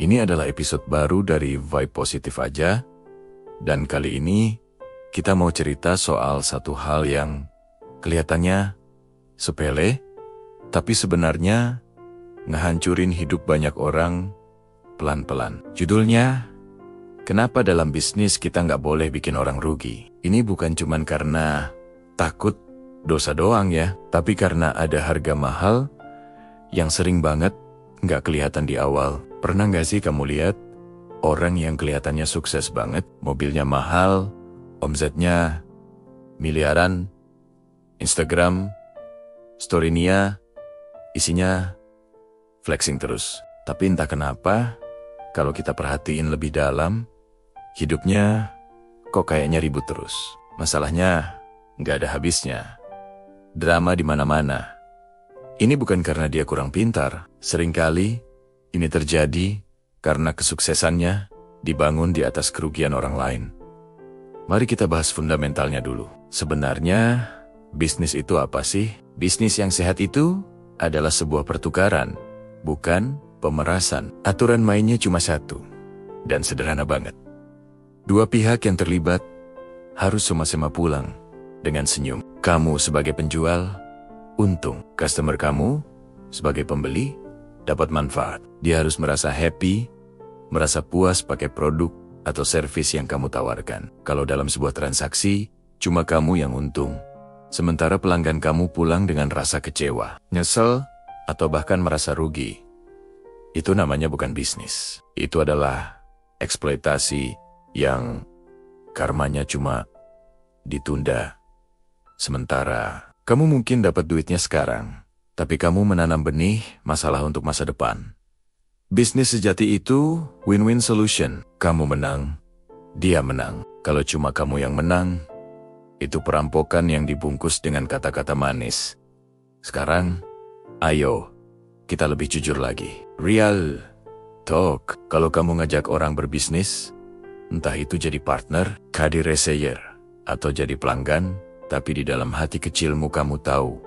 Ini adalah episode baru dari Vibe Positif Aja, dan kali ini kita mau cerita soal satu hal yang kelihatannya sepele, tapi sebenarnya ngehancurin hidup banyak orang pelan-pelan. Judulnya, kenapa dalam bisnis kita nggak boleh bikin orang rugi? Ini bukan cuman karena takut dosa doang ya, tapi karena ada harga mahal yang sering banget nggak kelihatan di awal. Pernah nggak sih kamu lihat orang yang kelihatannya sukses banget, mobilnya mahal, omsetnya miliaran, Instagram, story-nya isinya flexing terus. Tapi entah kenapa, kalau kita perhatiin lebih dalam, hidupnya kok kayaknya ribut terus. Masalahnya nggak ada habisnya. Drama di mana-mana. Ini bukan karena dia kurang pintar. Seringkali ini terjadi karena kesuksesannya dibangun di atas kerugian orang lain. Mari kita bahas fundamentalnya dulu. Sebenarnya, bisnis itu apa sih? Bisnis yang sehat itu adalah sebuah pertukaran, bukan pemerasan. Aturan mainnya cuma satu, dan sederhana banget. Dua pihak yang terlibat harus sama-sama pulang dengan senyum. Kamu sebagai penjual, untung. Customer kamu sebagai pembeli, dapat manfaat. Dia harus merasa happy, merasa puas pakai produk atau servis yang kamu tawarkan. Kalau dalam sebuah transaksi, cuma kamu yang untung. Sementara pelanggan kamu pulang dengan rasa kecewa, nyesel, atau bahkan merasa rugi. Itu namanya bukan bisnis. Itu adalah eksploitasi yang karmanya cuma ditunda. Sementara, kamu mungkin dapat duitnya sekarang, tapi kamu menanam benih masalah untuk masa depan. Bisnis sejati itu win-win solution. Kamu menang, dia menang. Kalau cuma kamu yang menang, itu perampokan yang dibungkus dengan kata-kata manis. Sekarang, ayo, kita lebih jujur lagi. Real talk. Kalau kamu ngajak orang berbisnis, entah itu jadi partner, kadi reseller, atau jadi pelanggan, tapi di dalam hati kecilmu kamu tahu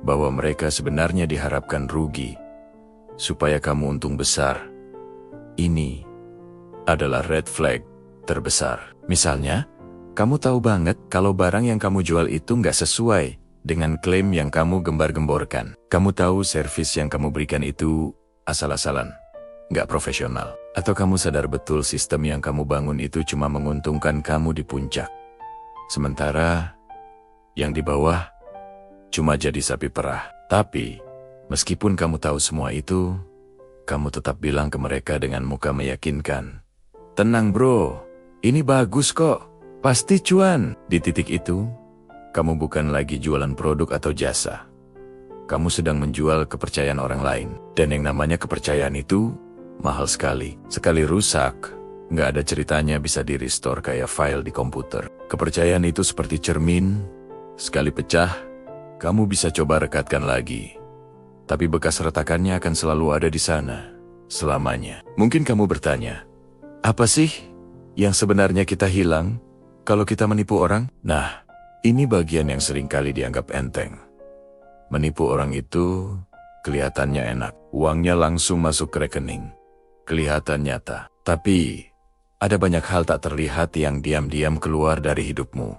bahwa mereka sebenarnya diharapkan rugi supaya kamu untung besar. Ini adalah red flag terbesar. Misalnya, kamu tahu banget kalau barang yang kamu jual itu nggak sesuai dengan klaim yang kamu gembar-gemborkan. Kamu tahu servis yang kamu berikan itu asal-asalan, nggak profesional. Atau kamu sadar betul sistem yang kamu bangun itu cuma menguntungkan kamu di puncak. Sementara yang di bawah cuma jadi sapi perah. Tapi, meskipun kamu tahu semua itu, kamu tetap bilang ke mereka dengan muka meyakinkan. Tenang bro, ini bagus kok, pasti cuan. Di titik itu, kamu bukan lagi jualan produk atau jasa. Kamu sedang menjual kepercayaan orang lain. Dan yang namanya kepercayaan itu mahal sekali. Sekali rusak, nggak ada ceritanya bisa di-restore kayak file di komputer. Kepercayaan itu seperti cermin, sekali pecah, kamu bisa coba rekatkan lagi. Tapi bekas retakannya akan selalu ada di sana, selamanya. Mungkin kamu bertanya, apa sih yang sebenarnya kita hilang kalau kita menipu orang? Nah, ini bagian yang seringkali dianggap enteng. Menipu orang itu kelihatannya enak. Uangnya langsung masuk ke rekening. Kelihatan nyata. Tapi, ada banyak hal tak terlihat yang diam-diam keluar dari hidupmu.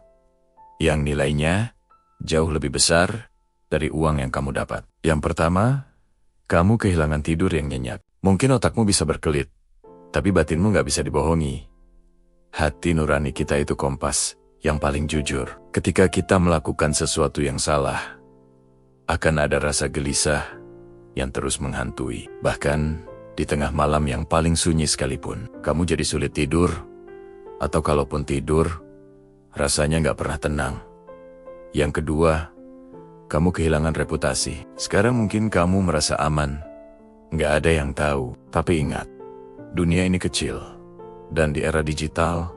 Yang nilainya jauh lebih besar dari uang yang kamu dapat. Yang pertama, kamu kehilangan tidur yang nyenyak. Mungkin otakmu bisa berkelit, tapi batinmu nggak bisa dibohongi. Hati nurani kita itu kompas yang paling jujur. Ketika kita melakukan sesuatu yang salah, akan ada rasa gelisah yang terus menghantui. Bahkan di tengah malam yang paling sunyi sekalipun, kamu jadi sulit tidur, atau kalaupun tidur, rasanya nggak pernah tenang. Yang kedua, kamu kehilangan reputasi. Sekarang mungkin kamu merasa aman, nggak ada yang tahu. Tapi ingat, dunia ini kecil, dan di era digital,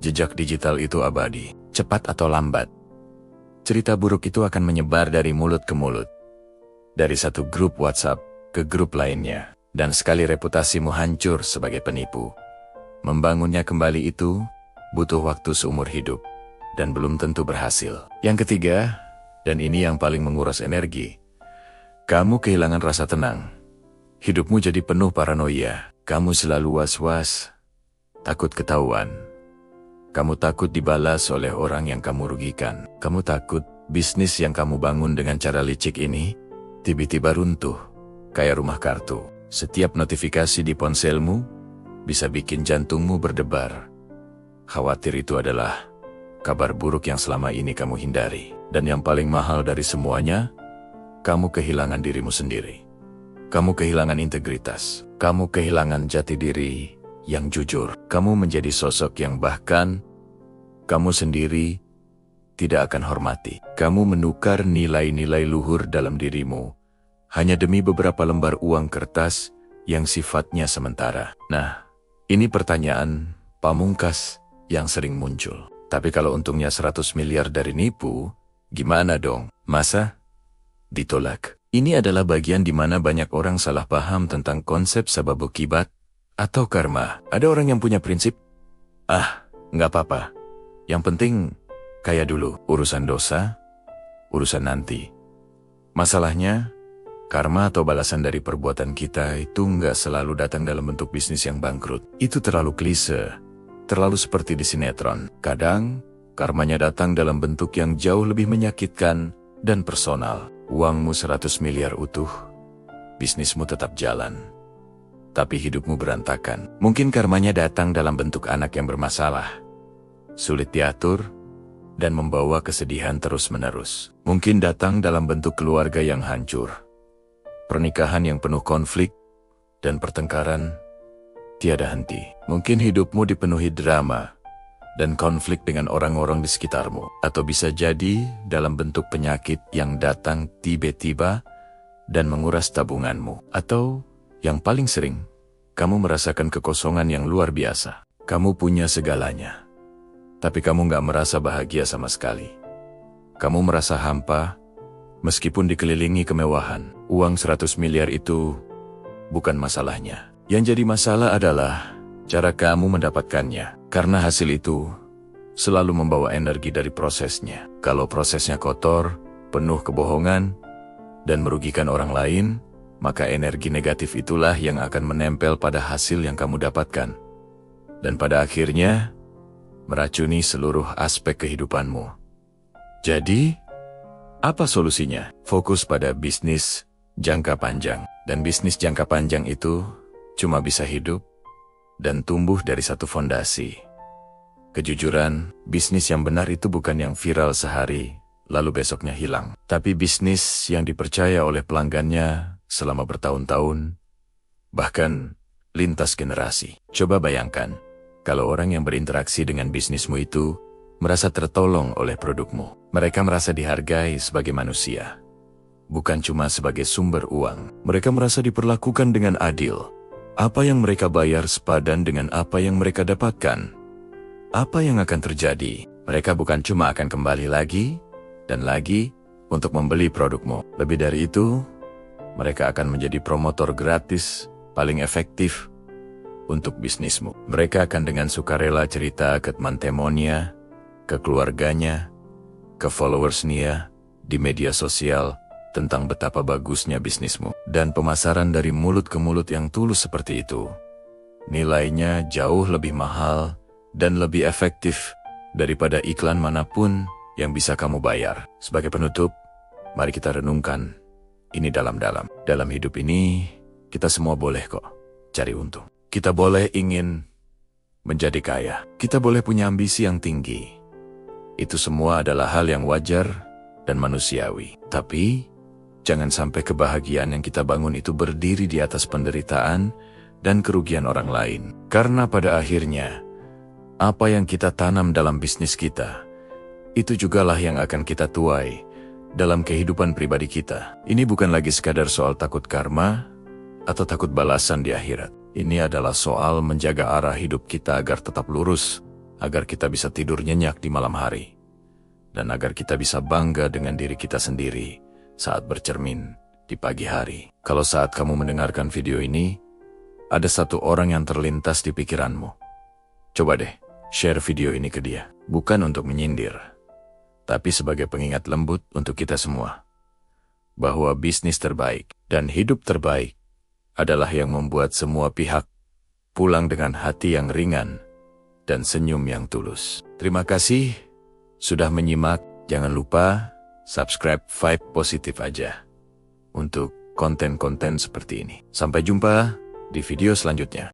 jejak digital itu abadi. Cepat atau lambat, cerita buruk itu akan menyebar dari mulut ke mulut. Dari satu grup WhatsApp ke grup lainnya. Dan sekali reputasimu hancur sebagai penipu, membangunnya kembali itu butuh waktu seumur hidup, dan belum tentu berhasil. Yang ketiga, dan ini yang paling menguras energi, kamu kehilangan rasa tenang. Hidupmu jadi penuh paranoia. Kamu selalu was-was, takut ketahuan. Kamu takut dibalas oleh orang yang kamu rugikan. Kamu takut bisnis yang kamu bangun dengan cara licik ini tiba-tiba runtuh, kayak rumah kartu. Setiap notifikasi di ponselmu bisa bikin jantungmu berdebar. Khawatir itu adalah kabar buruk yang selama ini kamu hindari. Dan yang paling mahal dari semuanya, kamu kehilangan dirimu sendiri. Kamu kehilangan integritas. Kamu kehilangan jati diri yang jujur. Kamu menjadi sosok yang bahkan kamu sendiri tidak akan hormati. Kamu menukar nilai-nilai luhur dalam dirimu hanya demi beberapa lembar uang kertas yang sifatnya sementara. Nah, ini pertanyaan pamungkas yang sering muncul. Tapi kalau untungnya 100 miliar dari nipu, gimana dong? Masa ditolak? Ini adalah bagian di mana banyak orang salah paham tentang konsep sabab akibat atau karma. Ada orang yang punya prinsip, nggak apa-apa. Yang penting kaya dulu, urusan dosa, urusan nanti. Masalahnya, karma atau balasan dari perbuatan kita itu nggak selalu datang dalam bentuk bisnis yang bangkrut. Itu terlalu klise, terlalu seperti di sinetron. Kadang, karmanya datang dalam bentuk yang jauh lebih menyakitkan dan personal. Uangmu 100 miliar utuh, bisnismu tetap jalan, tapi hidupmu berantakan. Mungkin karmanya datang dalam bentuk anak yang bermasalah, sulit diatur, dan membawa kesedihan terus-menerus. Mungkin datang dalam bentuk keluarga yang hancur, pernikahan yang penuh konflik, dan pertengkaran tiada henti. Mungkin hidupmu dipenuhi drama dan konflik dengan orang-orang di sekitarmu. Atau bisa jadi dalam bentuk penyakit yang datang tiba-tiba dan menguras tabunganmu. Atau yang paling sering, kamu merasakan kekosongan yang luar biasa. Kamu punya segalanya, tapi kamu nggak merasa bahagia sama sekali. Kamu merasa hampa, meskipun dikelilingi kemewahan. Uang 100 miliar itu bukan masalahnya. Yang jadi masalah adalah cara kamu mendapatkannya. Karena hasil itu selalu membawa energi dari prosesnya. Kalau prosesnya kotor, penuh kebohongan, dan merugikan orang lain, maka energi negatif itulah yang akan menempel pada hasil yang kamu dapatkan. Dan pada akhirnya, meracuni seluruh aspek kehidupanmu. Jadi, apa solusinya? Fokus pada bisnis jangka panjang. Dan bisnis jangka panjang itu cuma bisa hidup dan tumbuh dari satu fondasi. Kejujuran, bisnis yang benar itu bukan yang viral sehari, lalu besoknya hilang. Tapi bisnis yang dipercaya oleh pelanggannya selama bertahun-tahun, bahkan lintas generasi. Coba bayangkan, kalau orang yang berinteraksi dengan bisnismu itu merasa tertolong oleh produkmu. Mereka merasa dihargai sebagai manusia, bukan cuma sebagai sumber uang. Mereka merasa diperlakukan dengan adil. Apa yang mereka bayar sepadan dengan apa yang mereka dapatkan. Apa yang akan terjadi? Mereka bukan cuma akan kembali lagi dan lagi untuk membeli produkmu. Lebih dari itu, mereka akan menjadi promotor gratis paling efektif untuk bisnismu. Mereka akan dengan sukarela cerita ke teman-temannya, ke keluarganya, ke followersnya di media sosial tentang betapa bagusnya bisnismu. Dan pemasaran dari mulut ke mulut yang tulus seperti itu, nilainya jauh lebih mahal dan lebih efektif daripada iklan manapun yang bisa kamu bayar. Sebagai penutup, mari kita renungkan ini dalam-dalam. Dalam hidup ini, kita semua boleh kok cari untung. Kita boleh ingin menjadi kaya. Kita boleh punya ambisi yang tinggi. Itu semua adalah hal yang wajar dan manusiawi. Tapi, jangan sampai kebahagiaan yang kita bangun itu berdiri di atas penderitaan dan kerugian orang lain. Karena pada akhirnya, apa yang kita tanam dalam bisnis kita, itu jugalah yang akan kita tuai dalam kehidupan pribadi kita. Ini bukan lagi sekadar soal takut karma atau takut balasan di akhirat. Ini adalah soal menjaga arah hidup kita agar tetap lurus, agar kita bisa tidur nyenyak di malam hari, dan agar kita bisa bangga dengan diri kita sendiri saat bercermin di pagi hari. Kalau saat kamu mendengarkan video ini, ada satu orang yang terlintas di pikiranmu, coba deh, share video ini ke dia. Bukan untuk menyindir, tapi sebagai pengingat lembut untuk kita semua, bahwa bisnis terbaik dan hidup terbaik adalah yang membuat semua pihak pulang dengan hati yang ringan dan senyum yang tulus. Terima kasih sudah menyimak. Jangan lupa subscribe Vibe Positif Aja untuk konten-konten seperti ini. Sampai jumpa di video selanjutnya.